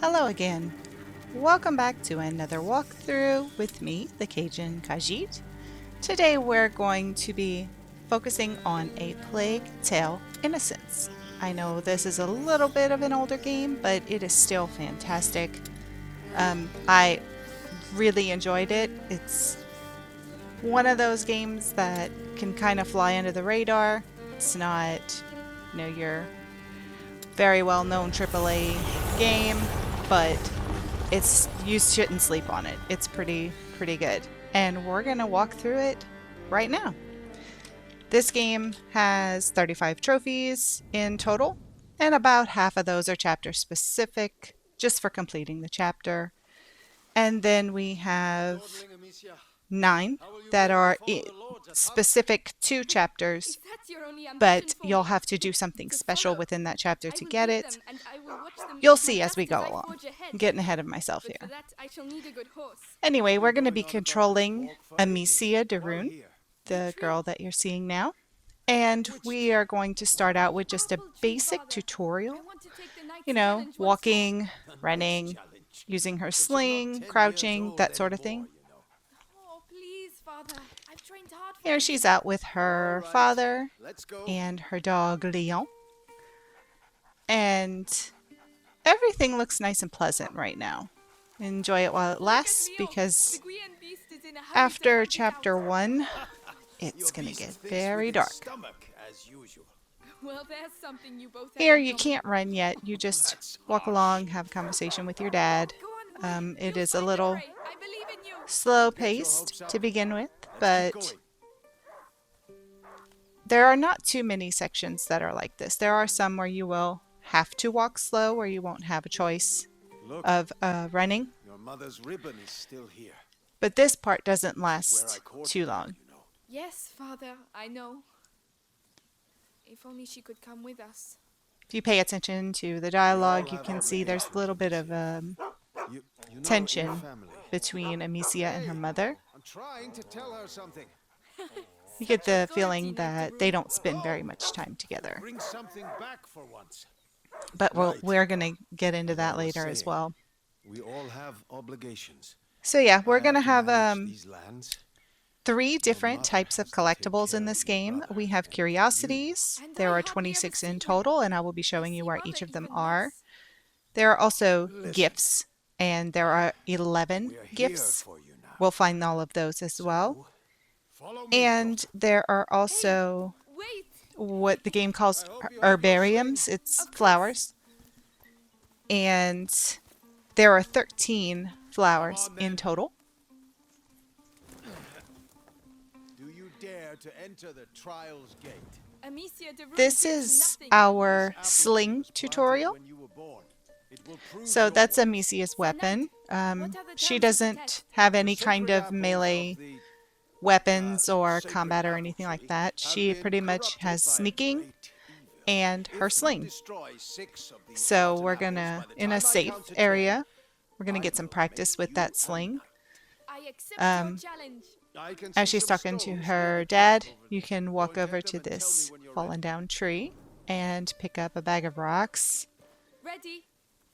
Hello again. Welcome back to another walkthrough with me, the Cajun Khajiit. Today we're going to be focusing on A Plague Tale Innocence. I know this is a little bit of an older game, but it is still fantastic. I really enjoyed it. It's one of those games that can kind of fly under the radar. It's not, your very well-known AAA game, but you shouldn't sleep on it. It's pretty good. And we're gonna walk through it right now. This game has 35 trophies in total, and about half of those are chapter specific, just for completing the chapter. And then we have 9 that are specific to chapters, but you'll have to do something special within that chapter to get it. You'll see as we go along. I'm getting ahead of myself here. Anyway, we're going to be controlling Amicia de Rune, the girl that you're seeing now. And we are going to start out with just a basic tutorial. Walking, running, using her sling, crouching, that sort of thing. Here she's out with her father and her dog Leon. And everything looks nice and pleasant right now. Enjoy it while it lasts, because after chapter 1, it's going to get very dark. Here you can't run yet. You just walk along, have a conversation with your dad. It is a little slow-paced to begin with, but there are not too many sections that are like this. There are some where you will have to walk slow, or you won't have a choice of running. Your mother's ribbon is still here. But this part doesn't last too long. Yes, Father, I know. If only she could come with us. If you pay attention to the dialogue, you can see there's a little bit of tension between Amicia and her mother. I'm trying to tell her something. You get the feeling that they don't spend very much time together. Bring something back for once. But we're going to get into that later as well. We all have obligations. So yeah, we're going to have These lands. 3 different types of collectibles in this game. We have curiosities. There are 26 in total, and I will be showing you where each of them are. There are also gifts, and there are 11 gifts. We'll find all of those as well. And there are also what the game calls herbariums. It's flowers. And there are 13 flowers in total. Do you dare to enter the trials gate? This is our sling tutorial. So that's Amicia's weapon. She doesn't have any kind of melee weapons or combat or anything like that. She pretty much has sneaking and her sling. So we're gonna, in a safe area, we're gonna get some practice with that sling. As she's talking to her dad, you can walk over to this fallen down tree and pick up a bag of rocks. Ready?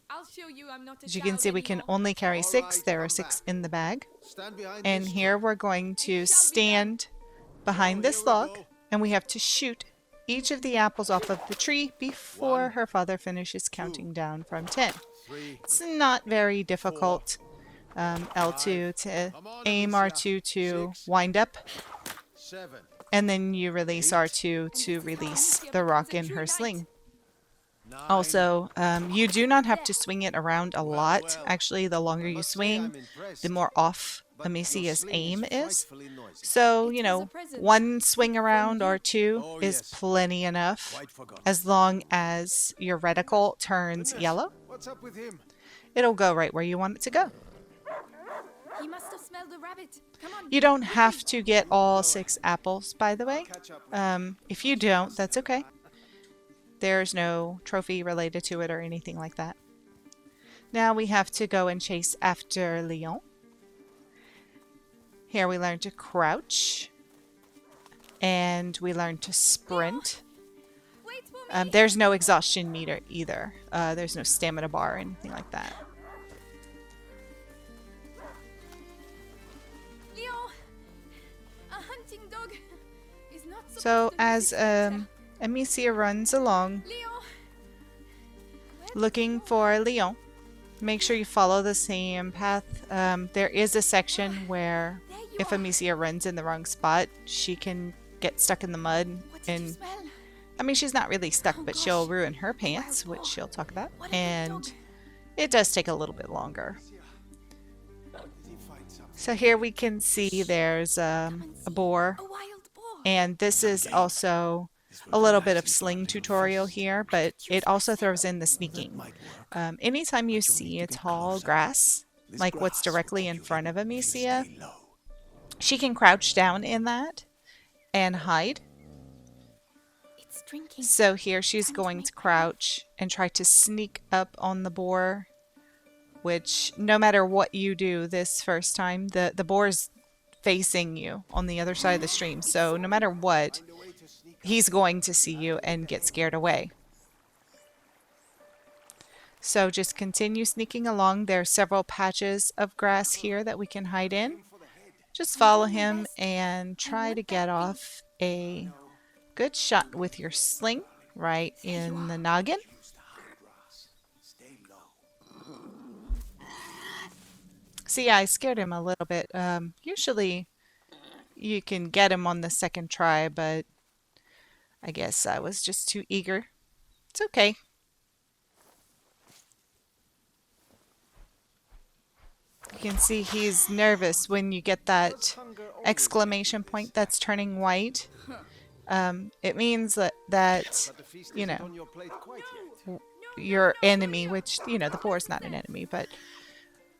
I'll show you I'm not a As you can see, we can only carry 6. There are 6 in the bag. And here we're going to stand behind this log, and we have to shoot each of the apples off of the tree before her father finishes counting down from 10. It's not very difficult. L2 to aim, R2 to wind up, and then you release R2 to release the rock in her sling. Also, you do not have to swing it around a lot. Actually, the longer you swing, the more off Amicia's aim is. So, 1 swing around or 2 is plenty enough, as long as your reticle turns yellow. It'll go right where you want it to go. He must have smelled the rabbit. Come on. You don't have to get all 6 apples, by the way. If you don't, that's okay. There's no trophy related to it or anything like that. Now we have to go and chase after Leon. Here we learn to crouch. And we learn to sprint. There's no exhaustion meter either. There's no stamina bar or anything like that. So as Amicia runs along Leon! looking for Leon, make sure you follow the same path. There is a section where There you if are. Amicia runs in the wrong spot, she can get stuck in the mud. What did you And smell? I mean, she's not really stuck, Oh, but gosh. she'll ruin her A pants, wild which boar. she'll talk about. What a big And dog. it does take a little bit longer. Did he find something? So here we can see there's Come a and see. boar. A wild boar. And this is also a little bit of sling tutorial here, but it also throws in the sneaking. Anytime you see a tall grass, like what's directly in front of Amicia, she can crouch down in that and hide. It's drinking. So here she's Time to going make to my crouch and try to sneak up on the boar, which no matter what you do this first time, the boar's facing you on the other side of the stream. So no matter what, Find a way to sneak he's going to see you and get scared away. So just continue sneaking along. There are several patches of grass here that we can hide in. for the head. Just follow him and try to get off a good shot with your sling right in the noggin. Use the high grass. Stay low. See, I scared him a little bit. Usually you can get him on the second try, but I guess I was just too eager. It's okay. You can see he's nervous when you get that exclamation point that's turning white. It means that But the feast you isn't know, on your plate quite yet. your enemy, which, you know, the boar's not an enemy, but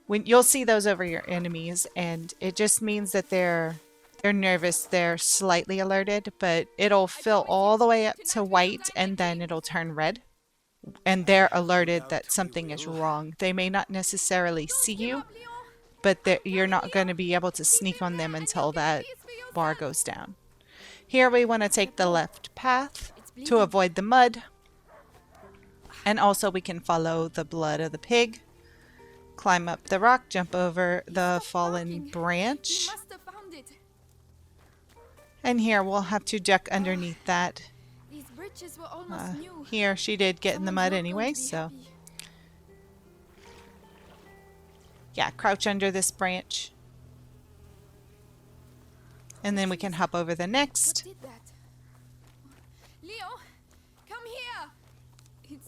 when you'll see those over your enemies, and it just means that they're nervous, they're slightly alerted, but it'll fill all the way up to white and then it'll turn red. And they're alerted that something is wrong. They may not necessarily see you, but you're not going to be able to sneak on them until that bar goes down. Here we want to take the left path to avoid the mud. And also we can follow the blood of the pig. Climb up the rock, jump over the fallen branch. You must have found it. And here we'll have to duck underneath that. These bridges were almost new. Here she did get in the Someone's mud not going anyway, to be so happy. yeah, crouch under this branch. And then we can hop over the What next. did that? Leo, come here.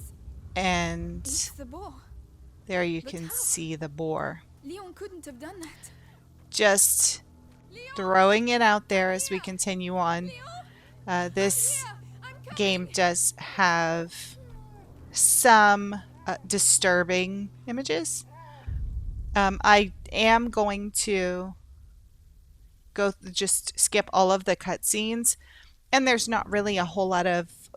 And It's the boar. there you But can how? see the boar. Leon couldn't have done that. Just Leon, throwing it out there as we continue on. Leon, This here. I'm coming. game does have some disturbing images. I am going to just skip all of the cutscenes, and there's not really a whole lot of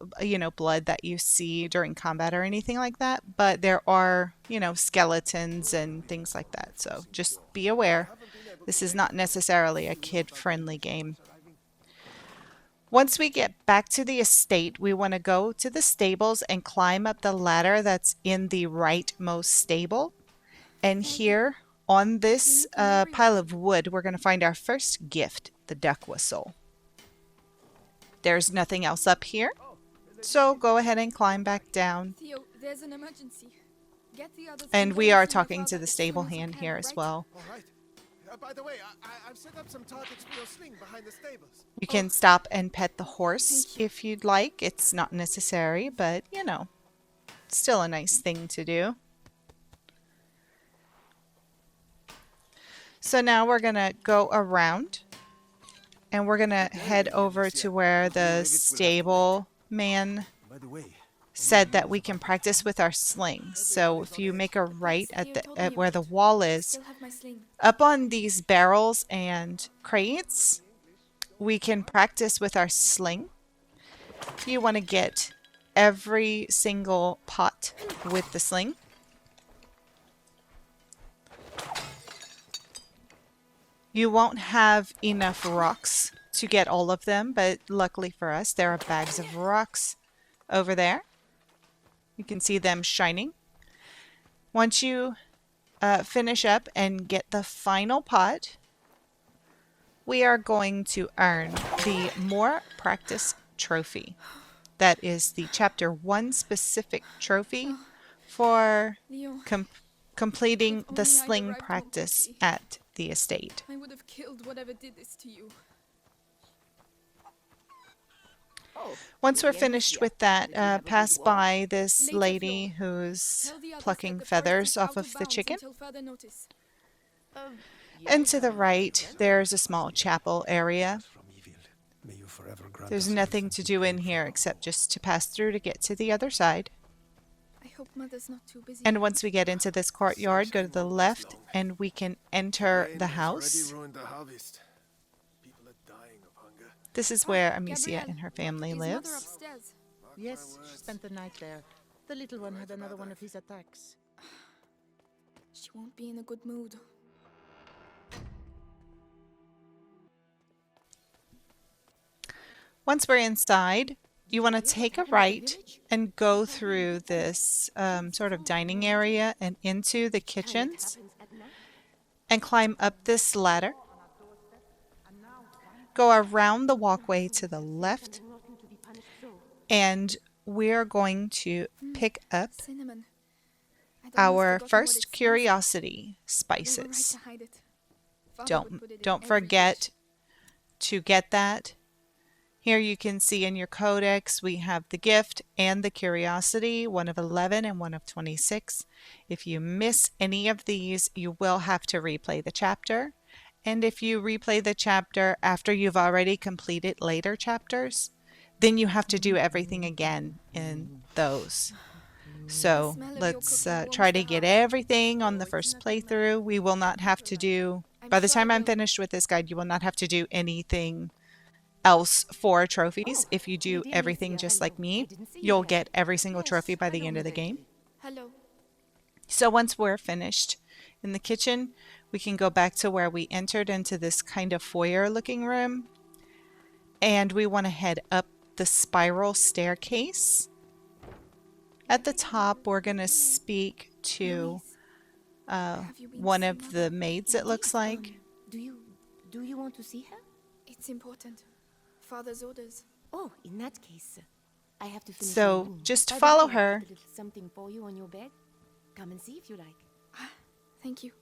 blood that you see during combat or anything like that, but there are skeletons and things like that, so just be aware. This is not necessarily a kid-friendly game. Once we get back to the estate, we want to go to the stables and climb up the ladder that's in the rightmost stable. And here on this pile of wood, we're going to find our first gift, the duck whistle. There's nothing else up here, so go ahead and climb back down. Theo, there's an emergency. Get the others And and we go are and see my talking to father the as stable soon as we hand can, here as right? well. All right. By the way, I've set up some targets for your sling behind the stables. You can stop and pet the horse if you'd like. It's not necessary, but still a nice thing to do. So now we're going to go around and we're going to head over to where the stable man By the way, said that we can practice with our slings. So if you make a right at where the wall is, Still have my sling. up on these barrels and crates, we can practice with our sling. You want to get every single pot with the sling. You won't have enough rocks to get all of them, but luckily for us, there are bags of rocks over there. You can see them shining. Once you finish up and get the final pot, we are going to earn the More Practice Trophy. That is the Chapter 1 specific trophy for Leon, completing if the only I'd sling arrived more practice quickly, at the estate. I would have killed whatever did this to you. Once we're finished with that, pass by this Later, lady Flor. who's Tell the others plucking that the forest feathers is off out of the bounds chicken. until further notice. And to the right, there's a small chapel area. There's nothing to do in here except just to pass through to get to the other side. I hope Mother's not too busy. And once we get into this courtyard, go to the left and we can enter the house. This is where Amicia Gabrielle, and her family is Mother lives. upstairs? Yes, she spent the night there. The little one had another one of his attacks. She won't be in a good mood. Once we're inside, you want to take a right and go through this sort of dining area and into the kitchens and climb up this ladder. Go around the walkway to the left, and we're going to pick up Cinnamon. I'd almost our forgotten what it first smells like. curiosity They were right spices. to hide it. Father would put it in Don't every forget dish. to get that. Here you can see in your codex we have the gift and the curiosity, one of 11 and one of 26. If you miss any of these, you will have to replay the chapter. And if you replay the chapter after you've already completed later chapters, then you have to do everything again in those. So smell of your let's cooking warms try to the get heart. everything on the first playthrough. We will not have to do, by the time I'm finished with this guide, you will not have to do anything else for trophies. If you do everything just like me, you'll get every single trophy by the end of the game. Hello. So once we're finished in the kitchen, we can go back to where we entered into this kind of foyer looking room. And we want to head up the spiral staircase. At the top, we're going to speak to Have you been one seeing of Mother? the maids, it looks like. Do you want to see her? It's important. Father's orders. Oh, in that case, I have to finish. So my room. just By the follow way, I her. put a little something for you on your bed. Come and see if you like. Thank you.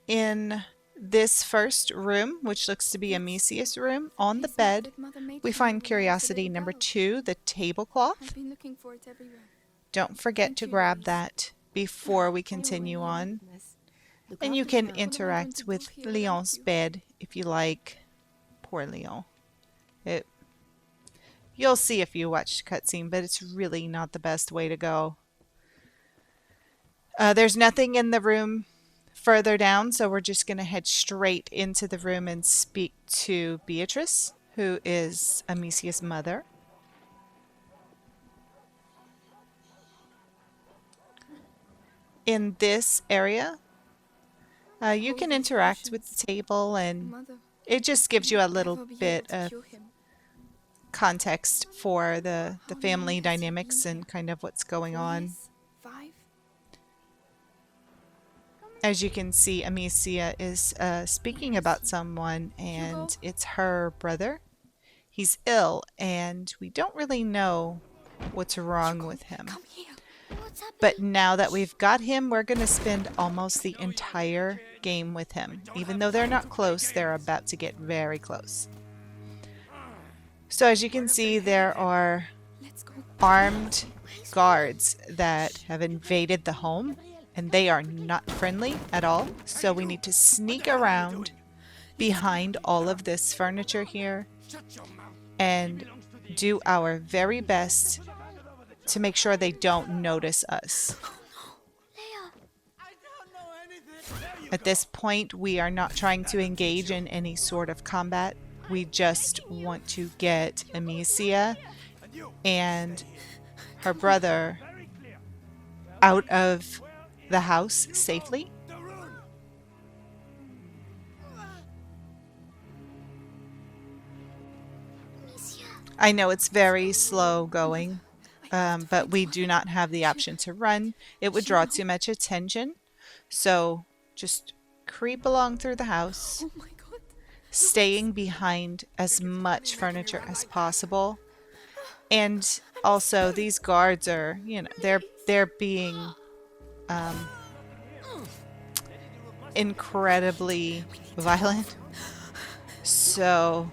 In this first room, which looks to be Amicia's room, on the It's not bed, that Mother made we for find me when I was a curiosity little number girl. 2, the tablecloth. I've been looking for it everywhere. Don't forget Thank to you, grab Louise. that before we continue on. Goodness. Look And you after can her. going interact to with do here without Leon's you? bed if you like. Poor Leon. You'll see if you watch the cutscene, but it's really not the best way to go. There's nothing in the room further down, so we're just going to head straight into the room and speak to Beatrice, who is Amicia's mother. In this area, you can Hold these interact with potions. the table, and Mother, it just gives you a will little never be bit able to of cure him. context for the How long family has he dynamics been and kind of what's going 4 on. years? 5? As you can see, Amicia is speaking about someone, and Hugo? it's her brother. He's ill, and we don't really know what's wrong with him. Come here. What's happening? But now that we've got him, we're going to spend almost the entire game with him. Even though they're not close, they're about to get very close. So as you can see, there are Let's go. armed guards that have invaded the home, and they are not friendly at all. So we need to sneak around behind all of this furniture here and do our very best to make sure they don't notice us. At this point, we are not trying to engage in any sort of combat. We just want to get Amicia and her brother out of the house safely. I know it's very slow going, but we do not have the option to run. It would draw too much attention. So just creep along through the house. Oh my god. staying behind as much furniture as possible. And also these guards are, you know, they're being incredibly violent. So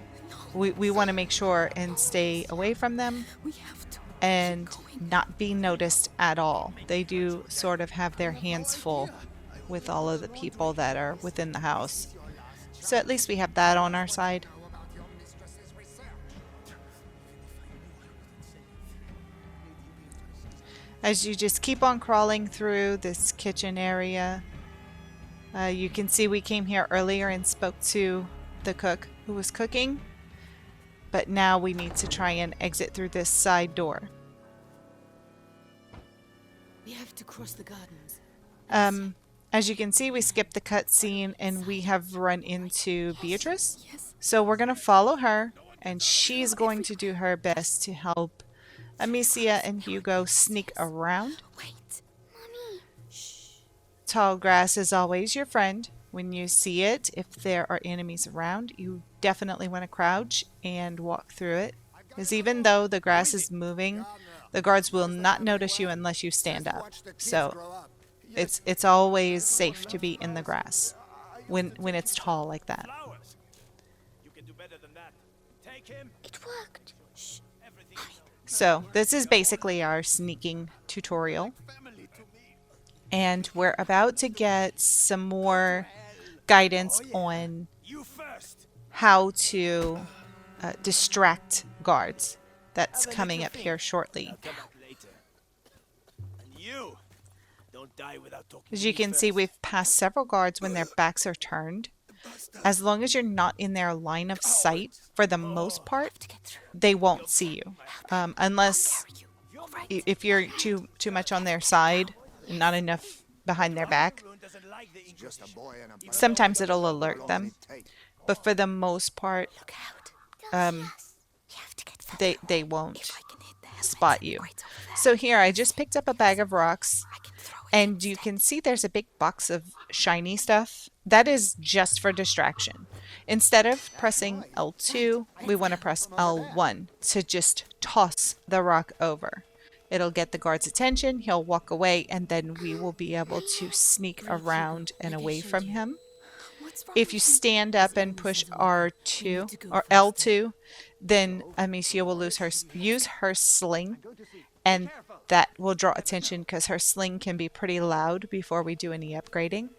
we want to make sure and stay away from them and not be noticed at all. They do sort of have their hands full with all of the people that are within the house. So at least we have that on our side. As you just keep on crawling through this kitchen area, you can see we came here earlier and spoke to the cook who was cooking, but now we need to try and exit through this side door. We have to cross the gardens. As you can see, we skipped the cutscene and we have run into Beatrice. So we're going to follow her, and she's going to do her best to help Amicia and Hugo sneak around. Wait, Mommy. Shh. Tall grass is always your friend. When you see it, if there are enemies around, you definitely want to crouch and walk through it. Because even though the grass is moving, the guards will not notice you unless you stand up. So it's always safe to be in the grass when it's tall like that. It worked. So this is basically our sneaking tutorial. And we're about to get some more guidance on how to distract guards. That's coming up here shortly. As you can see, we've passed several guards when their backs are turned. As long as you're not in their line of sight, for the most part, they won't see you. Unless if you're too much on their side, not enough behind their back. Sometimes it'll alert them. But for the most part, they won't spot you. So here, I just picked up a bag of rocks. And you can see there's a big box of shiny stuff. That is just for distraction. Instead of pressing L2, we want to press L1 to just toss the rock over. It'll get the guard's attention, he'll walk away, and then we will be able to sneak around and away from him. If you stand up and push R2 or L2, then Amicia will use her sling, and that will draw attention because her sling can be pretty loud before we do any upgrading.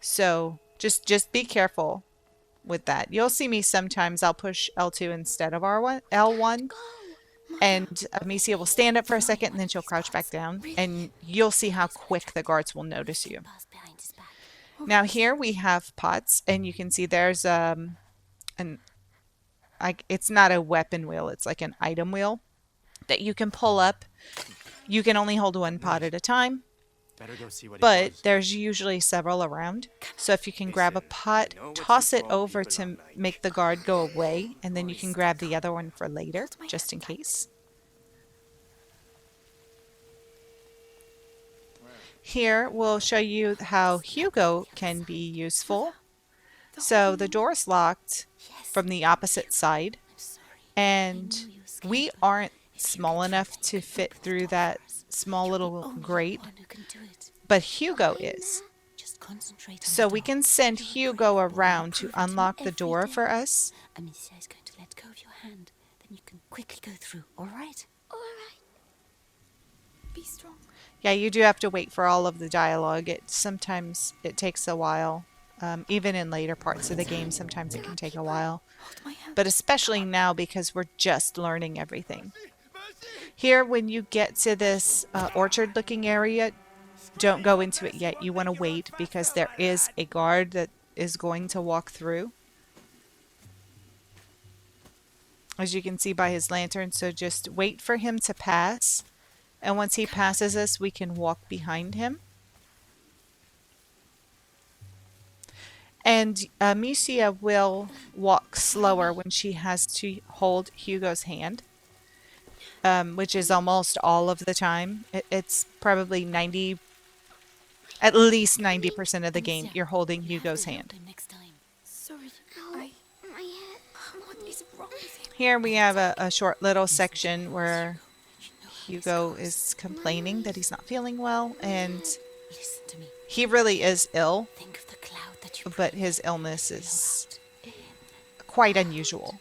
So just be careful with that. You'll see me sometimes I'll push L2 instead of L1. And Amicia will stand up for a second and then she'll crouch back down. And you'll see how quick the guards will notice you. Now here we have pots, and you can see there's it's not a weapon wheel, it's like an item wheel that you can pull up. You can only hold one pot at a time, but there's usually several around. So if you can grab a pot, toss it over to make the guard go away, and then you can grab the other one for later, just in case. Here we'll show you how Hugo can be useful. So the door's locked from the opposite side, and we aren't small enough to fit through that small little grate, but Hugo is. So we can send Hugo around to unlock the door for us. Amicia is going to let go of your hand, then you can quickly go through, all right? All right. Be strong. Yeah, you do have to wait for all of the dialogue. Sometimes it takes a while. Even in later parts of the game, sometimes it can take a while. But especially now because we're just learning everything. Here, when you get to this orchard-looking area, don't go into it yet. You want to wait because there is a guard that is going to walk through. As you can see by his lantern, so just wait for him to pass. And once he passes us, we can walk behind him. And Amicia will walk slower when she has to hold Hugo's hand, which is almost all of the time. It's probably at least 90% of the game you're holding Hugo's hand. Sorry, Here we have a short little section where Hugo is complaining that he's not feeling well, and Listen to me. he really is ill, Think of the cloud that you but his illness is quite unusual.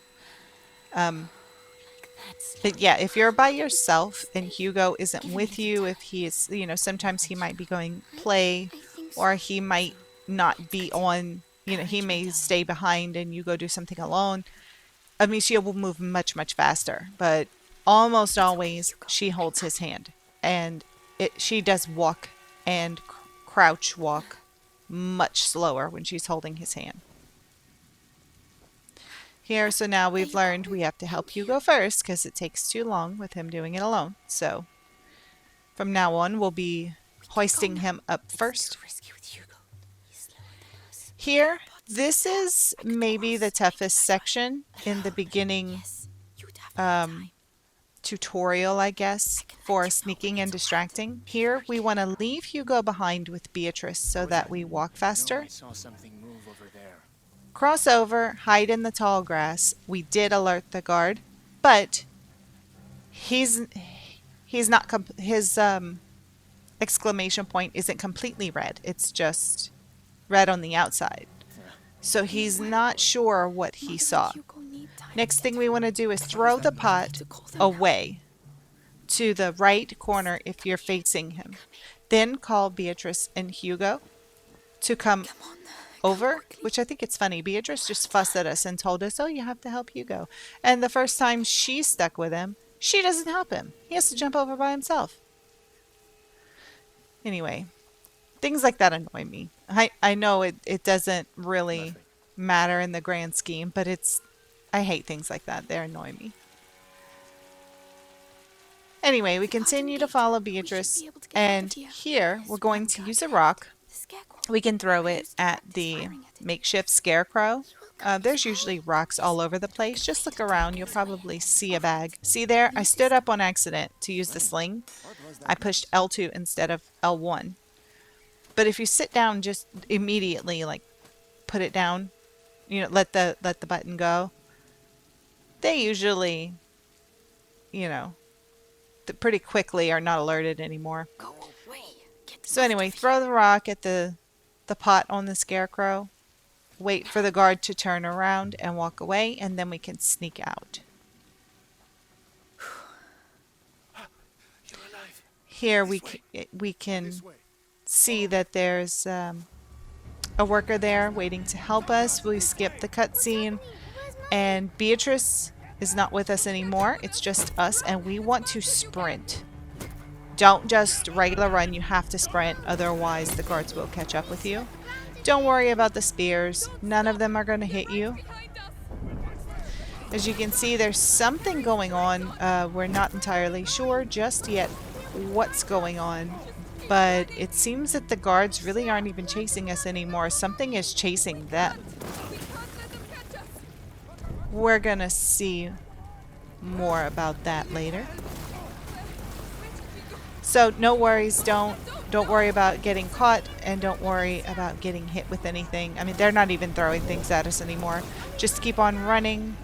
But yeah, if you're by yourself and Hugo isn't with you, if he is, sometimes he might be going play, or he might not be on, he may stay behind and you go do something alone. Amicia will move much, much faster, but almost always she holds his hand, and she does walk and crouch walk much slower when she's holding his hand. Here, so now we've learned we have to help Hugo first because it takes too long with him doing it alone. So from now on, we'll be hoisting him up first. Here, this is maybe the toughest section in the beginning tutorial, I guess, for sneaking and distracting. Here, we want to leave Hugo behind with Beatrice so that we walk faster. I saw something move over there. Cross over, hide in the tall grass. We did alert the guard, but he's not his exclamation point isn't completely red. It's just red on the outside. So he's not sure what he saw. Next thing we want to do is throw the pot away to the right corner if you're facing him. Then call Beatrice and Hugo to come over, which I think it's funny. Beatrice just fussed at us and told us, oh, you have to help Hugo. And the first time she's stuck with him, she doesn't help him. He has to jump over by himself. Anyway, things like that annoy me. I know it doesn't really matter in the grand scheme, but I hate things like that. They annoy me. Anyway, we continue to follow Beatrice, and here we're going to use a rock. We can throw it at the makeshift scarecrow. There's usually rocks all over the place. Just look around. You'll probably see a bag. See there? I stood up on accident to use the sling. I pushed L2 instead of L1. But if you sit down just immediately, like put it down, let the button go, they usually, pretty quickly are not alerted anymore. So anyway, throw the rock at the pot on the scarecrow. Wait for the guard to turn around and walk away, and then we can sneak out. Here we can see that there's a worker there waiting to help us. We skip the cutscene, and Beatrice is not with us anymore. It's just us, and we want to sprint. Don't just regular run, you have to sprint, otherwise the guards will catch up with you. Don't worry about the spears. None of them are going to hit you. As you can see, there's something going on. We're not entirely sure just yet what's going on, but it seems that the guards really aren't even chasing us anymore. Something is chasing them. We're going to see more about that later. So no worries, don't worry about getting caught, and don't worry about getting hit with anything. I mean, they're not even throwing things at us anymore. Just keep on running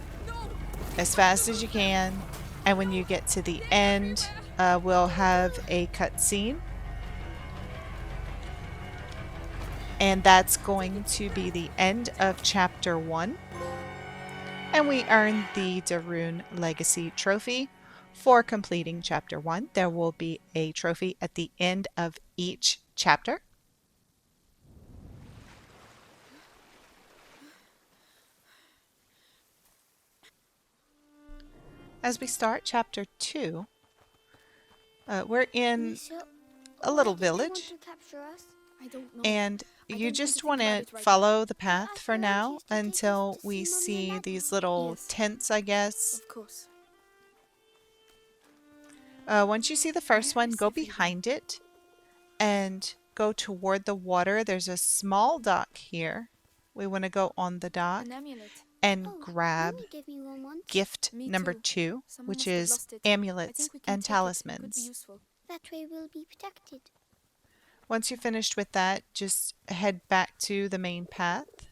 as fast as you can, and when you get to the end, we'll have a cutscene. And that's going to be the end of Chapter 1. And we earned the Rune Legacy trophy for completing Chapter 1. There will be a trophy at the end of each chapter. As we start Chapter 2, we're in a little village, and you just want to follow the path for now until we see these little tents, I guess. Of course. Once you see the first one, go behind it and go toward the water. There's a small dock here. We want to go on the dock An amulet. and grab gift Me number too. 2, Someone which must have is lost it. I amulets think we can and take it. It could be talismans. useful. That way we'll be protected. Once you're finished with that, just head back to the main path.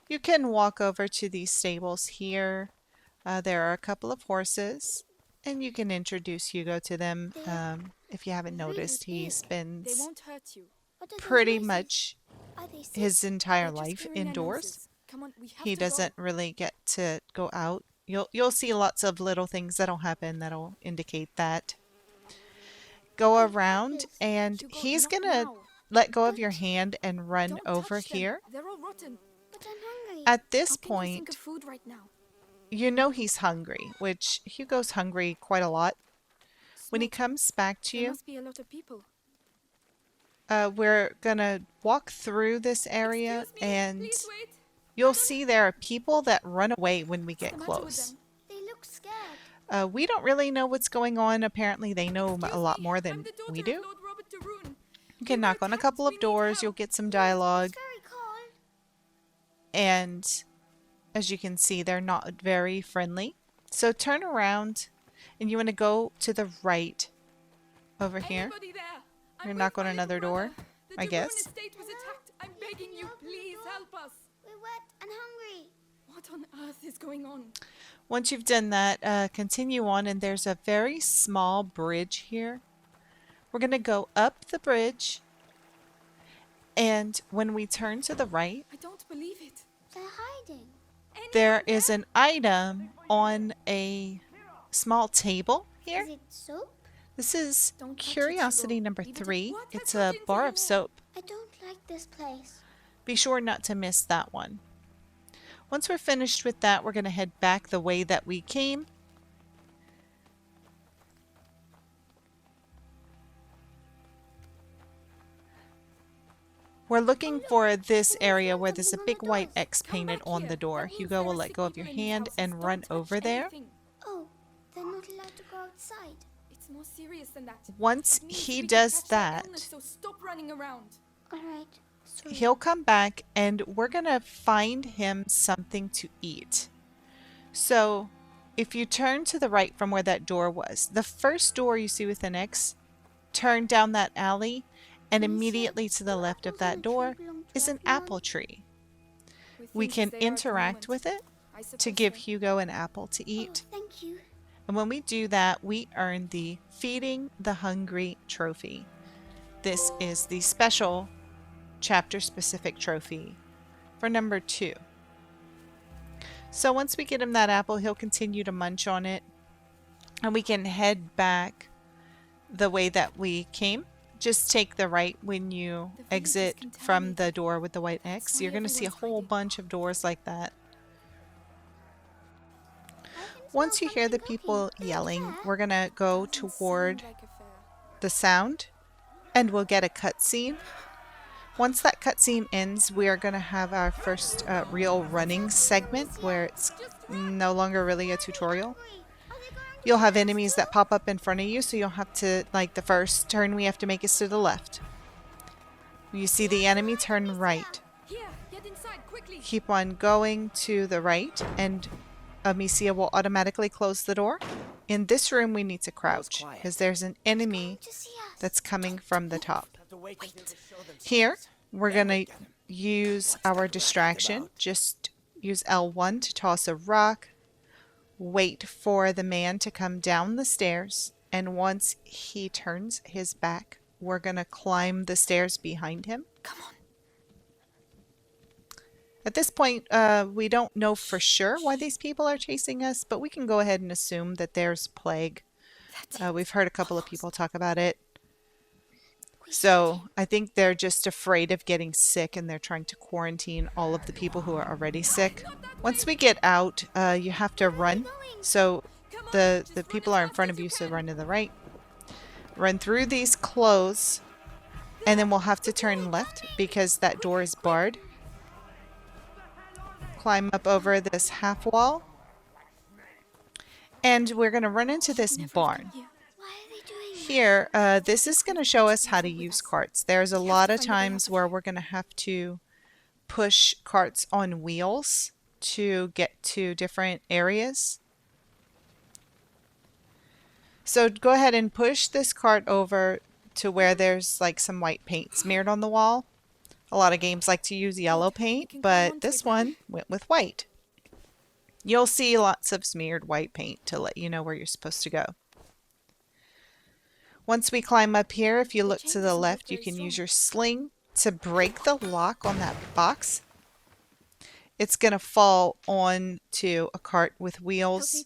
You can walk over to these stables here. There are a couple of horses, and you can introduce Hugo to them. If you haven't really noticed, he big. They spends won't hurt you. What are those pretty noises? much Are they sick? his entire They're just life hearing their indoors. noses. Come on, we have He to go. doesn't really get to go out. You'll see lots of little things that'll happen that'll indicate that. Go around, this. and Hugo, he's not gonna now. let go of your But- hand and run Don't over touch them. here. They're all rotten. But I'm hungry. At this How can you think point, of food right now? you know he's hungry, which Hugo's hungry quite a lot. When he Smoke. comes back to There you, must be a lot of people. we're gonna walk through this area, Excuse me, and please wait. you'll see there are people that run away when we What's get the matter with close. them? They look scared. We don't really know what's going on. Apparently, they know a Excuse lot me, more I'm than the daughter we of do. Lord Robert de Rune. You can knock on a couple of doors, you'll get some dialogue, It's very cold. and as you can see, they're not very friendly. So turn around, and you want to go to the right over here. Anybody there? I'm Or with knock on my little another door, brother. The I de Rune guess. estate was attacked. I'm begging you, please help us. We're wet and hungry. What on earth is going on? Once you've done that, continue on, and there's a very small bridge here. We're going to go up the bridge, and when we turn to the right, I don't believe it. They're hiding. there is an item on a small table here. Is it soap? This is Don't touch it, curiosity Hugo. number Leave it- 3. What has It's got a into bar your of hair? soap. I don't like this place. Be sure not to miss that one. Once we're finished with that, we're going to head back the way that we came. We're looking for this area where there's a big white X Come painted back on here. the door. That means Hugo there will are let sick go of your people in these hand houses. and Don't run touch over there. anything. Oh, they're not allowed to go outside. It's more serious than that. Once It means he we could does catch their that, illness, so stop running around. All right. Sorry. he'll come back and we're going to find him something to eat. So if you turn to the right from where that door was, the first door you see with an X, turn down that alley, and You said immediately to the the left of apples on that the door tree belong to is an everyone? apple tree. With We things can as they are at the interact moment, with it I to suppose give so. Hugo an apple to Oh, eat. thank you. And when we do that, we earn the Feeding the Hungry trophy. This is the special chapter-specific trophy for number 2. So once we get him that apple, he'll continue to munch on it. And we can head back the way that we came. Just take the right when you The village is exit from the contaminated. door with the white That's X. why You're going to see a everyone's whole hiding. bunch of doors like that. I can Once smell you hear the something people cooking. yelling, There. we're going to go Doesn't toward sound like a fair. the sound and we'll get a cutscene. Once that cutscene ends, we are going to have our first real running segment where it's no longer really a tutorial. Hungry. Are they going to You'll kill have us enemies too? that pop up in front of you, so you'll have to, like, the first turn we have to make is to the left. You see the enemy, turn right. Here, get inside quickly. Keep on going to the right, and Amicia will automatically close the door. In this room, we need to crouch, because there's an enemy To see us. that's coming from the top. Have to wait until they show themselves. Here, we're going to use our distraction. Just use L1 to toss a rock. Wait for the man to come down the stairs. And once he turns his back, we're going to climb the stairs behind him. Come on. At this point, we don't know for sure why these people are chasing us, but we can go ahead and assume that there's plague. We've heard a couple of people talk about it. So I think they're just afraid of getting sick and they're trying to quarantine all of the people who are already sick. Once we get out, you have to run. So the people are in front of you, so run to the right. Run through these clothes, and then we'll have to turn left because that door is barred. Climb up over this half wall. And we're going to run into this barn. Here. Why are they doing that? Here, this is going to show us how to use carts. There's a lot of times where we're going to have to push carts on wheels to get to different areas. So go ahead and push this cart over to where there's like some white paint smeared on the wall. A lot of games like to use yellow paint, but this one went with white. You'll see lots of smeared white paint to let you know where you're supposed to go. Once we climb up here, if you look to the left, you can use your sling to break the lock on that box. It's going to fall onto a cart with wheels,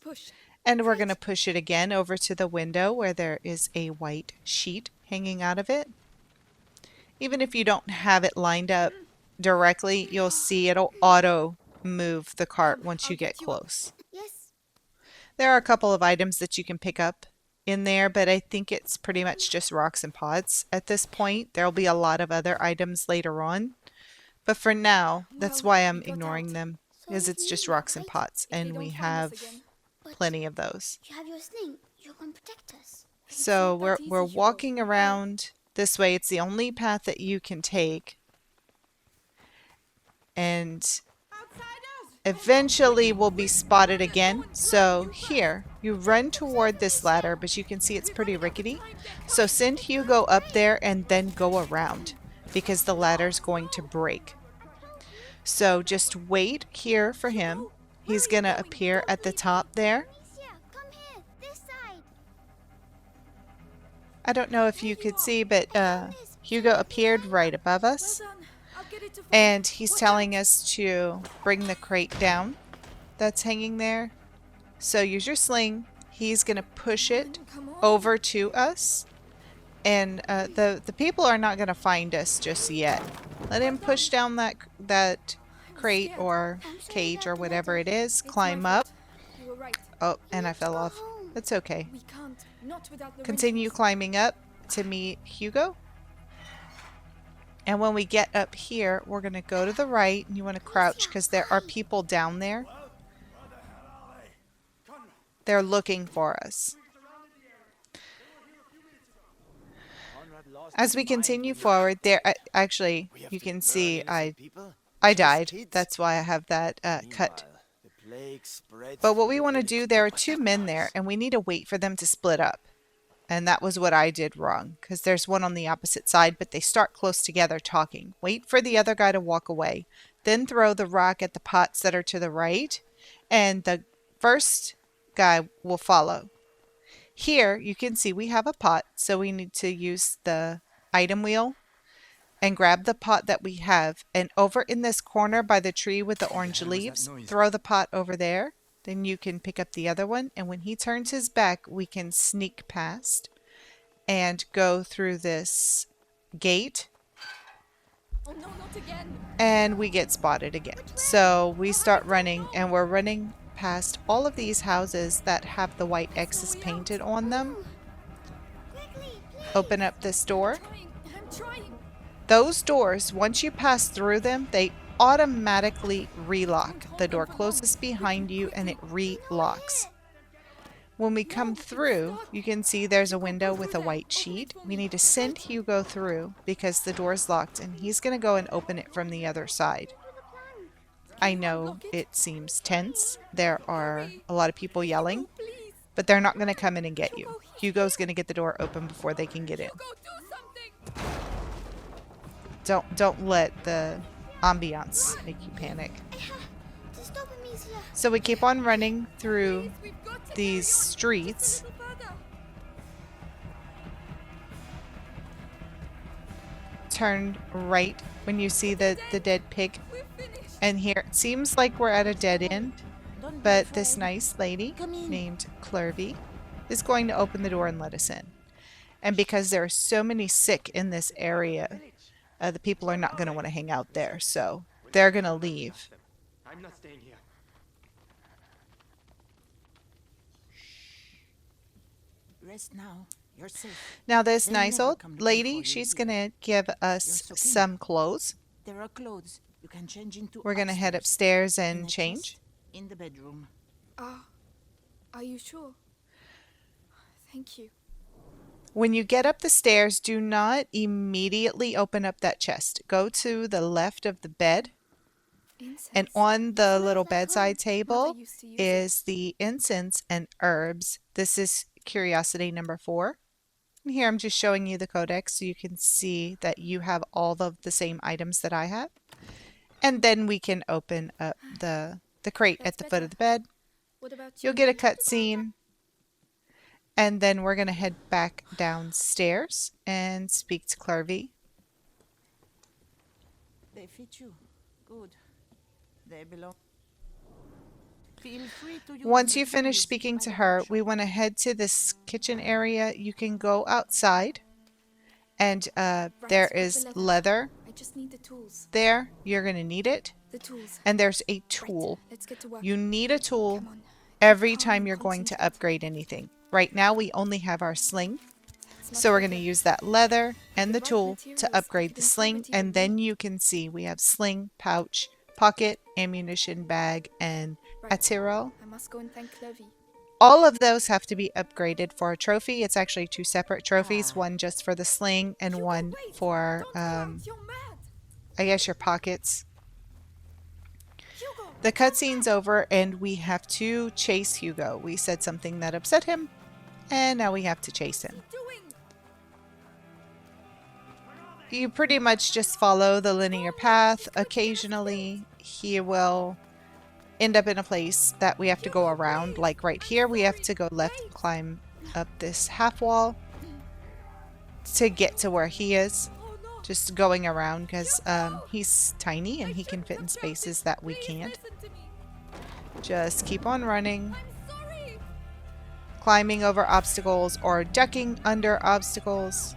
and we're going to push it again over to the window where there is a white sheet hanging out of it. Even if you don't have it lined up directly, you'll see it'll auto move the cart once you get close. Yes. There are a couple of items that you can pick up in there, but I think it's pretty much just rocks and pots at this point. There'll be a lot of other items later on, but for now, that's why I'm ignoring them, because it's just rocks and pots, and we have plenty of those. You have your sling. You can protect us. So we're walking around this way. It's the only path that you can take, and eventually we'll be spotted again. So here, you run toward this ladder, but you can see it's pretty rickety. So send Hugo up there and then go around, because the ladder's going to break. So just wait here for him. He's going to appear at the top there. Amicia, come here. This side. I don't know if you could see, but Hugo appeared right above us. And he's telling us to bring the crate down that's hanging there. So use your sling. He's going to push it over to us. And the people are not going to find us just yet. Let him push down that crate or cage or whatever it is. Climb up. Oh, and I fell off. That's okay. Continue climbing up to meet Hugo. And when we get up here, we're going to go to the right, and you want to crouch because there are people down there. They're looking for us. As we continue forward, there actually you can see I died. That's why I have that cut. But what we want to do, there are two men there, and we need to wait for them to split up. And that was what I did wrong, because there's one on the opposite side, but they start close together talking. Wait for the other guy to walk away. Then throw the rock at the pots that are to the right, and the first guy will follow. Here, you can see we have a pot, so we need to use the item wheel and grab the pot that we have. And over in this corner by the tree with the orange leaves, throw the pot over there. Then you can pick up the other one, and when he turns his back, we can sneak past and go through this gate. Oh, no, not again. And we get spotted again. So we start running, and we're running past all of these houses that have the white X's painted on them. Open up this door. I'm trying. Those doors, once you pass through them, they automatically relock. The door closes behind you and it relocks. When we come through, you can see there's a window with a white sheet. We need to send Hugo through because the door's locked, and he's going to go and open it from the other side. I know it seems tense. There are a lot of people yelling, but they're not going to come in and get you. Hugo's going to get the door open before they can get in. Don't let the ambiance make you panic. So we keep on running through these streets. Turn right when you see the dead pig. And here it seems like we're at a dead end, but this nice lady named Clervy is going to open the door and let us in. And because there are so many sick in this area, the people are not going to want to hang out there, so they're going to leave. I'm not staying here. Rest now. You're safe. Now this They'll nice never old come looking lady, for you she's again. going to give us You're so some clothes. There are clothes you can change into. We're going to head upstairs in and a change. chest in the bedroom. Are you sure? Thank you. When you get up the stairs, do not immediately open up that chest. Go to the left of the bed, Incense. and on the little bedside Mother table used to use it. is the incense and herbs. This is curiosity number 4. And here I'm just showing you the codex so you can see that you have all of the same items that I have. And then we can open up the the crate That's at the foot better. of the bed. What about You'll you? get a cutscene. And then we're going to head back downstairs and speak to Clarvey. They fit you. Good. They belong. Feel free to use Once the you finish tools speaking by to the her, workshop. we want to head to this kitchen area. You can go outside, and there Right, got the is letter. leather I just need the tools. there. You're going to need it. The tools. And there's a Right, tool. let's get to work. You need a tool Come on. Keep every calm time and you're going to concentrate. upgrade anything. Right now, we only have our sling. That's much So we're going to better. use that leather and the With the right tool to materials, I upgrade could the improve sling. it even And then more. you can see we have sling, pouch, pocket, ammunition bag, and Right. attiro. I must go and thank Clovey. All of those have to be upgraded for a trophy. It's actually 2 separate trophies, Ah. one just for the sling and Hugo, one wait! for, Don't go out, you're mad! I guess, your pockets. Hugo! The cutscene's over and we have to chase Hugo. We said something that upset him, and now we have to chase him. What's he doing? You pretty much just follow the linear path. Occasionally, he will end up in a place that we have to go around. Like right here, we have to go left and climb up this half wall to get to where he is. Oh no! Just going around because he's tiny and he can fit in spaces that we can't. Listen to me. Just keep on running, I'm sorry! climbing over obstacles or ducking under obstacles.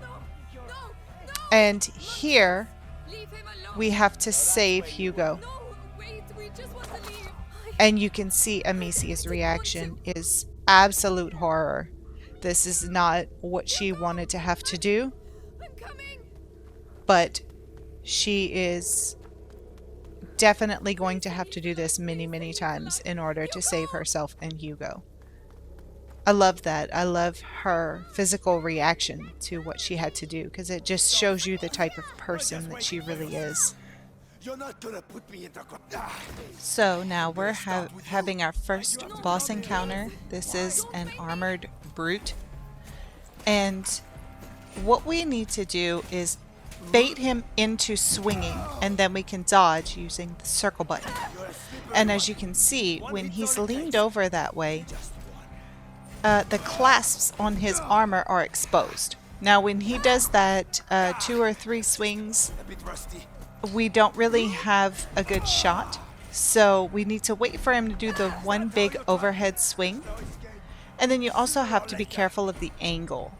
No! No! No! And here, Leave him alone! we have to save Hugo. No! Wait, we just want to leave. And you can see Amicia's reaction is absolute horror. This is not what she wanted to have to do, I'm coming! but she is definitely going to have to do this many, many times in order to save herself and Hugo. I love that. I love her physical reaction to what she had to do because it just shows you the type of person that she really is. You're not gonna put me into So now we're having our first boss encounter. This is an armored brute. And what we need to do is bait him into swinging, and then we can dodge using the circle button. And as you can see, when he's leaned over that way, the clasps on his armor are exposed. Now when he does that 2 or 3 swings, a bit rusty. we don't really have a good shot, so we need to wait for him to do the one big overhead swing. And then you also have to be careful of the angle.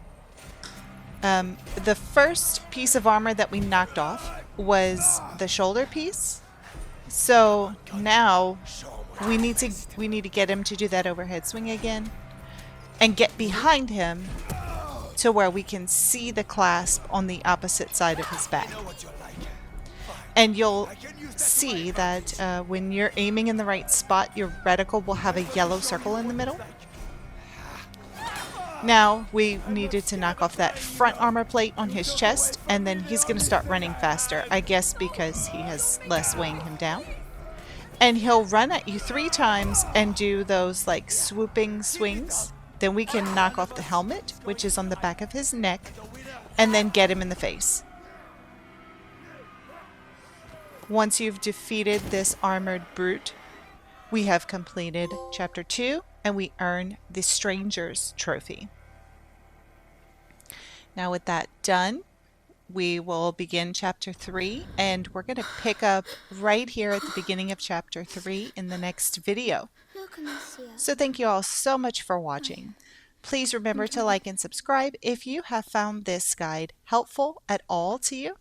The first piece of armor that we knocked off was the shoulder piece, so now we need to get him to do that overhead swing again and get behind him to where we can see the clasp on the opposite side of his back. And you'll see that when you're aiming in the right spot, your reticle will have a yellow circle in the middle. Now, we needed to knock off that front armor plate on his chest, and then he's going to start running faster, I guess because he has less weighing him down. And he'll run at you 3 times and do those like swooping swings. Then we can knock off the helmet, which is on the back of his neck, and then get him in the face. Once you've defeated this armored brute, we have completed Chapter 2, and we earn the Stranger's Trophy. Now with that done, we will begin Chapter 3, and we're going to pick up right here at the beginning of Chapter 3 in the next video. Look, Amicia. So thank you all so much for watching. Please remember to like and subscribe if you have found this guide helpful at all to you.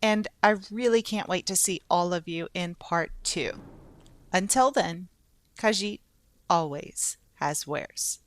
And I really can't wait to see all of you in part 2. Until then, Khajiit always has wares.